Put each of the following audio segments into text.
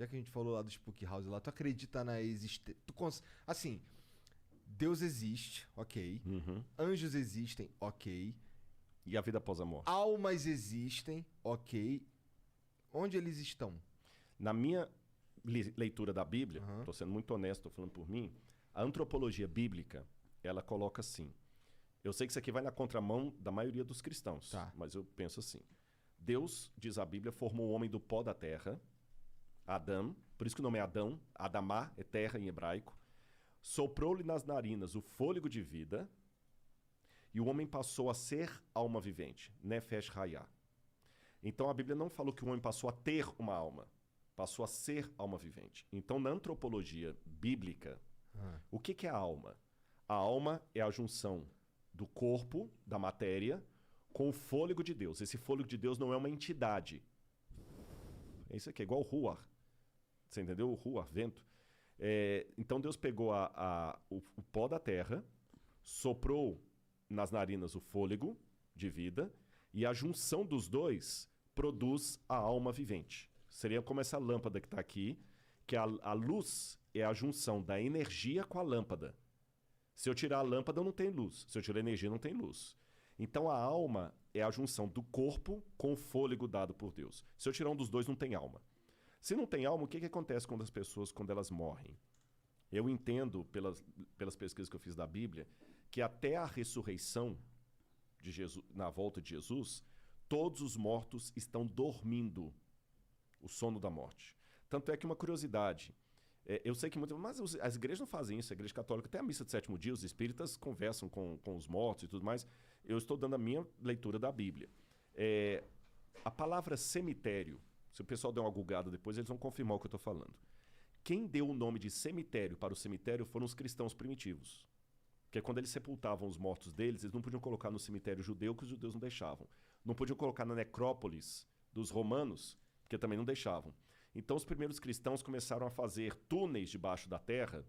Já que a gente falou lá do Spook House lá, tu acredita na existência... Assim, Deus existe, ok. Anjos existem, ok. E a vida após a morte? Almas existem, ok. Onde eles estão? Na minha leitura da Bíblia, estou sendo muito honesto, estou falando por mim, a antropologia bíblica, ela coloca assim. Eu sei que isso aqui vai na contramão da maioria dos cristãos, mas eu penso assim. Deus, diz a Bíblia, formou o homem do pó da terra, Adão, por isso que o nome é Adão, Adamá é terra em hebraico, soprou-lhe nas narinas o fôlego de vida, e o homem passou a ser alma vivente, Nefesh Hayah. Então a Bíblia não falou que o homem passou a ter uma alma, passou a ser alma vivente. Então na antropologia bíblica, o que é a alma? A alma é a junção do corpo, da matéria, com o fôlego de Deus. Esse fôlego de Deus não é uma entidade. É isso aqui, é igual o Ruach. Você entendeu? O Ruach, vento. Então Deus pegou o pó da terra, soprou nas narinas o fôlego de vida, e a junção dos dois produz a alma vivente. Seria como essa lâmpada que está aqui, que a luz é a junção da energia com a lâmpada. Se eu tirar a lâmpada, não tem luz. Se eu tirar a energia, não tem luz. Então a alma é a junção do corpo com o fôlego dado por Deus. Se eu tirar um dos dois, não tem alma. Se não tem alma, o que acontece com as pessoas quando elas morrem? Eu entendo, pelas pesquisas que eu fiz da Bíblia, que até a ressurreição de Jesus, na volta de Jesus, todos os mortos estão dormindo o sono da morte. Tanto é que uma curiosidade, eu sei que muitas, mas as igrejas não fazem isso, a igreja católica, até a missa de sétimo dia, os espíritas conversam com os mortos e tudo mais. Eu estou dando a minha leitura da Bíblia. A palavra cemitério, se o pessoal der uma gulgada depois, eles vão confirmar o que eu estou falando. Quem deu o nome de cemitério para o cemitério foram os cristãos primitivos. Porque quando eles sepultavam os mortos deles, eles não podiam colocar no cemitério judeu, que os judeus não deixavam. Não podiam colocar na necrópolis dos romanos, porque também não deixavam. Então os primeiros cristãos começaram a fazer túneis debaixo da terra,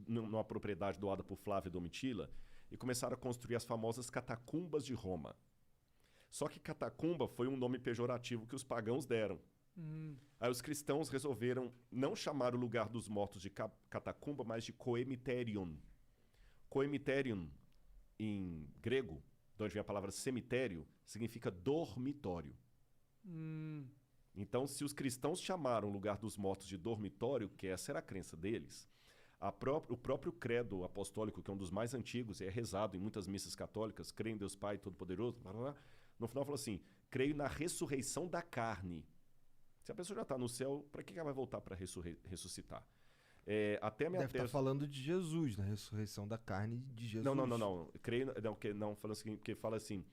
numa propriedade doada por Flávio Domitila, e começaram a construir as famosas catacumbas de Roma. Só que catacumba foi um nome pejorativo que os pagãos deram. Aí os cristãos resolveram não chamar o lugar dos mortos de catacumba, mas de coemiterion. Coemiterion, em grego, de onde vem a palavra cemitério, significa dormitório. Então, se os cristãos chamaram o lugar dos mortos de dormitório, que essa era a crença deles, o próprio credo apostólico, que é um dos mais antigos, é rezado em muitas missas católicas, creio em Deus Pai Todo-Poderoso, no final falou assim, creio na ressurreição da carne. Se a pessoa já está no céu, para que ela vai voltar para ressuscitar? Até a minha Deve estar falando de Jesus, na ressurreição da carne de Jesus. Não. Creio, não, falando assim, porque fala assim,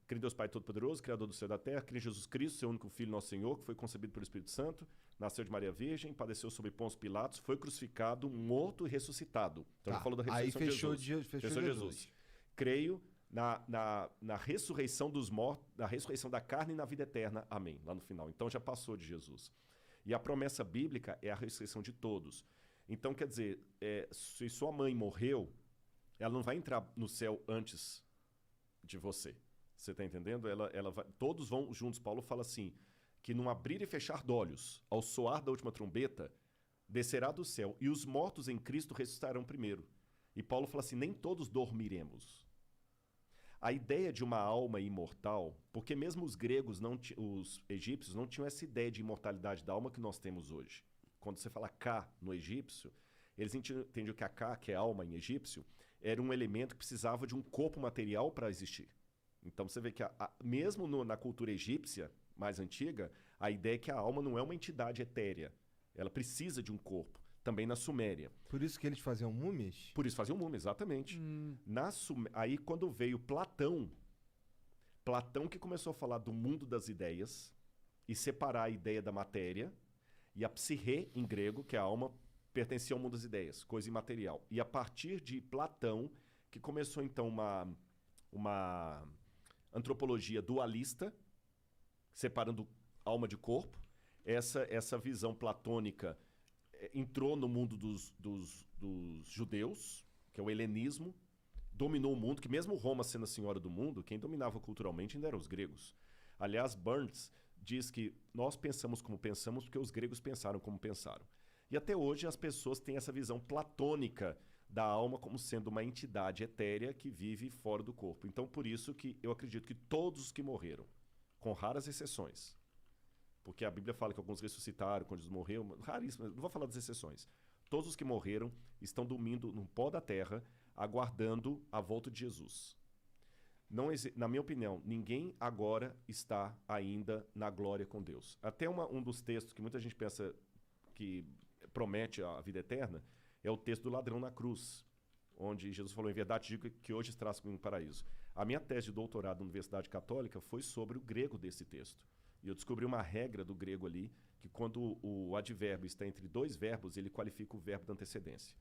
creio em Deus Pai Todo-Poderoso, Criador do céu e da terra, creio em Jesus Cristo, seu único Filho, nosso Senhor, que foi concebido pelo Espírito Santo, nasceu de Maria Virgem, padeceu sob Pôncio Pilatos, foi crucificado, morto e ressuscitado. Então já falou da ressurreição de Jesus. Fechou Jesus. Creio na ressurreição dos mortos, na ressurreição da carne e na vida eterna. Amém. Lá no final. Então já passou de Jesus. E a promessa bíblica é a ressurreição de todos. Então, quer dizer, se sua mãe morreu, ela não vai entrar no céu antes de você. Você está entendendo? Todos vão juntos. Paulo fala assim, que num abrir e fechar de olhos, ao soar da última trombeta, descerá do céu, e os mortos em Cristo ressuscitarão primeiro. E Paulo fala assim, nem todos dormiremos. A ideia de uma alma imortal, porque mesmo os gregos, os egípcios, não tinham essa ideia de imortalidade da alma que nós temos hoje. Quando você fala Ka no egípcio, eles entendiam que a Ka, que é alma em egípcio, era um elemento que precisava de um corpo material para existir. Então você vê que mesmo na cultura egípcia mais antiga, a ideia é que a alma não é uma entidade etérea. Ela precisa de um corpo. Também na Suméria. Por isso que eles faziam múmias? Por isso faziam múmias, exatamente. Aí quando veio Platão que começou a falar do mundo das ideias e separar a ideia da matéria, e a psique, em grego, que é a alma, pertencia ao mundo das ideias, coisa imaterial. E a partir de Platão, que começou então uma antropologia dualista, separando alma de corpo. Essa visão platônica entrou no mundo dos judeus, que é o helenismo, dominou o mundo, que mesmo Roma sendo a senhora do mundo, quem dominava culturalmente ainda eram os gregos. Aliás, Burns diz que nós pensamos como pensamos porque os gregos pensaram como pensaram. E até hoje as pessoas têm essa visão platônica da alma como sendo uma entidade etérea que vive fora do corpo. Então, por isso que eu acredito que todos os que morreram, com raras exceções, porque a Bíblia fala que alguns ressuscitaram quando eles morreram, raríssimo, não vou falar das exceções. Todos os que morreram estão dormindo no pó da terra, aguardando a volta de Jesus. Não, na minha opinião, ninguém agora está ainda na glória com Deus. Até um dos textos que muita gente pensa que promete a vida eterna é o texto do ladrão na cruz, onde Jesus falou, em verdade digo que hoje estás comigo no paraíso. A minha tese de doutorado na Universidade Católica foi sobre o grego desse texto. E eu descobri uma regra do grego ali, que quando o advérbio está entre dois verbos, ele qualifica o verbo da antecedência.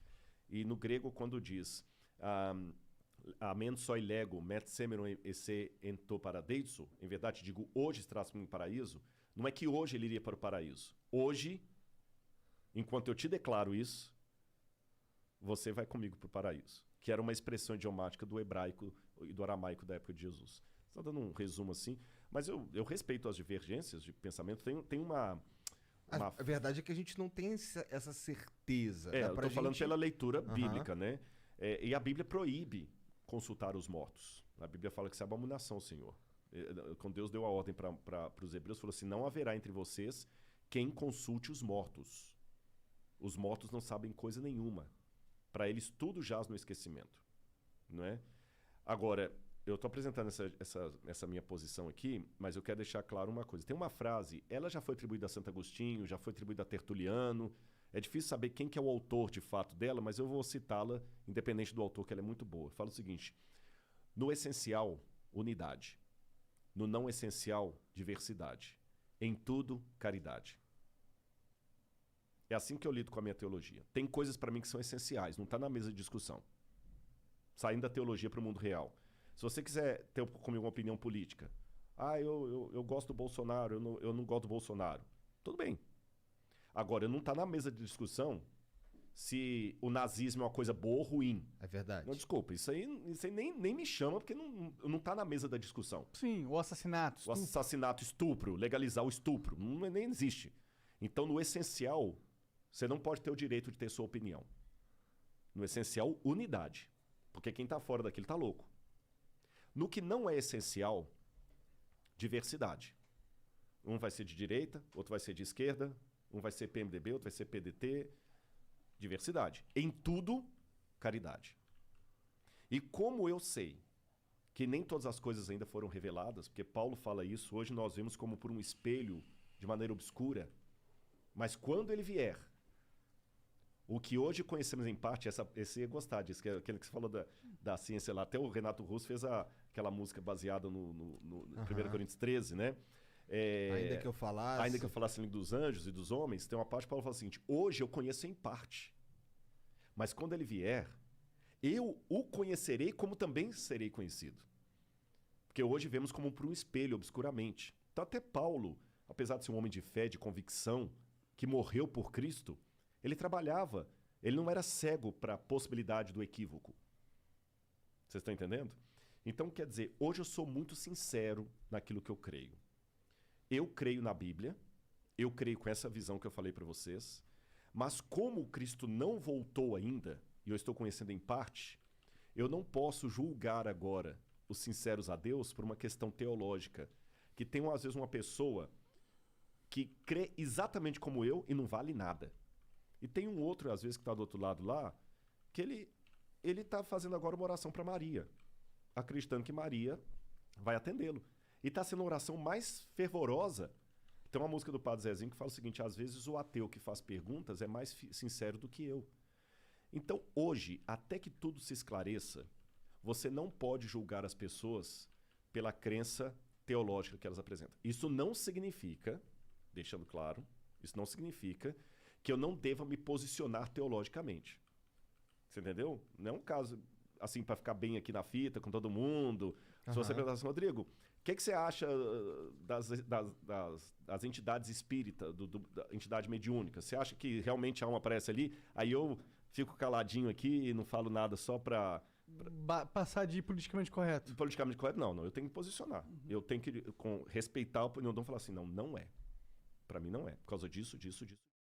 E no grego, quando diz amen soi lego, met semeron esse ento paradeiso, em verdade digo, hoje estás comigo no paraíso, não é que hoje ele iria para o paraíso. Hoje, enquanto eu te declaro isso, você vai comigo para o paraíso. Que era uma expressão idiomática do hebraico e do aramaico da época de Jesus. Estou dando um resumo assim, mas eu respeito as divergências de pensamento. Tem uma... A verdade é que a gente não tem essa certeza. Eu estou falando pela leitura bíblica, né? E a Bíblia proíbe consultar os mortos. A Bíblia fala que isso é abominação, Senhor. Quando Deus deu a ordem para os hebreus, falou assim, não haverá entre vocês quem consulte os mortos. Os mortos não sabem coisa nenhuma. Para eles tudo jaz no esquecimento, não é? Agora, eu estou apresentando essa minha posição aqui, mas eu quero deixar claro uma coisa. Tem uma frase, ela já foi atribuída a Santo Agostinho, já foi atribuída a Tertuliano. É difícil saber quem que é o autor de fato dela, mas eu vou citá-la, independente do autor, que ela é muito boa. Fala o seguinte, no essencial, unidade. No não essencial, diversidade. Em tudo, caridade. É assim que eu lido com a minha teologia. Tem coisas para mim que são essenciais, não está na mesa de discussão. Saindo da teologia para o mundo real. Se você quiser ter comigo uma opinião política, eu gosto do Bolsonaro, eu não gosto do Bolsonaro. Tudo bem. Agora, não está na mesa de discussão se o nazismo é uma coisa boa ou ruim. É verdade. Não, desculpa, isso aí nem me chama, porque não está na mesa da discussão. Sim, o assassinato. O assassinato, estupro, legalizar o estupro, nem existe. Então, no essencial, você não pode ter o direito de ter sua opinião. No essencial, unidade. Porque quem está fora daquilo está louco. No que não é essencial, diversidade. Um vai ser de direita, outro vai ser de esquerda, um vai ser PMDB, outro vai ser PDT. Diversidade. Em tudo, caridade. E como eu sei que nem todas as coisas ainda foram reveladas, porque Paulo fala isso, hoje nós vemos como por um espelho, de maneira obscura, mas quando ele vier, o que hoje conhecemos em parte, esse ia gostar disso, que é aquele que você falou da ciência lá. Até o Renato Russo fez aquela música baseada no 1 Coríntios 13, né? Ainda que eu falasse... Ainda que eu falasse dos anjos e dos homens, tem uma parte que Paulo fala o seguinte, hoje eu conheço em parte, mas quando ele vier, eu o conhecerei como também serei conhecido. Porque hoje vemos como por um espelho, obscuramente. Então até Paulo, apesar de ser um homem de fé, de convicção, que morreu por Cristo, ele trabalhava, ele não era cego para a possibilidade do equívoco. Vocês estão entendendo? Então, quer dizer, hoje eu sou muito sincero naquilo que eu creio. Eu creio na Bíblia, eu creio com essa visão que eu falei para vocês, mas como Cristo não voltou ainda, e eu estou conhecendo em parte, eu não posso julgar agora os sinceros a Deus por uma questão teológica, que tem às vezes uma pessoa que crê exatamente como eu e não vale nada. E tem um outro, às vezes, que está do outro lado lá, que ele está fazendo agora uma oração para Maria, acreditando que Maria vai atendê-lo. E está sendo a oração mais fervorosa. Tem uma música do Padre Zezinho que fala o seguinte, às vezes o ateu que faz perguntas é mais sincero do que eu. Então, hoje, até que tudo se esclareça, você não pode julgar as pessoas pela crença teológica que elas apresentam. Isso não significa, deixando claro, isso não significa que eu não deva me posicionar teologicamente. Você entendeu? Não é um caso, assim, para ficar bem aqui na fita com todo mundo. Se você perguntar assim, Rodrigo, o que você acha das entidades espíritas, da entidade mediúnica? Você acha que realmente a alma aparece ali? Aí eu fico caladinho aqui e não falo nada só para Passar de politicamente correto. Politicamente correto, não. Eu tenho que posicionar. Eu tenho que respeitar a opinião do outro e falar assim, não é. Pra mim não é. Por causa disso, disso, disso.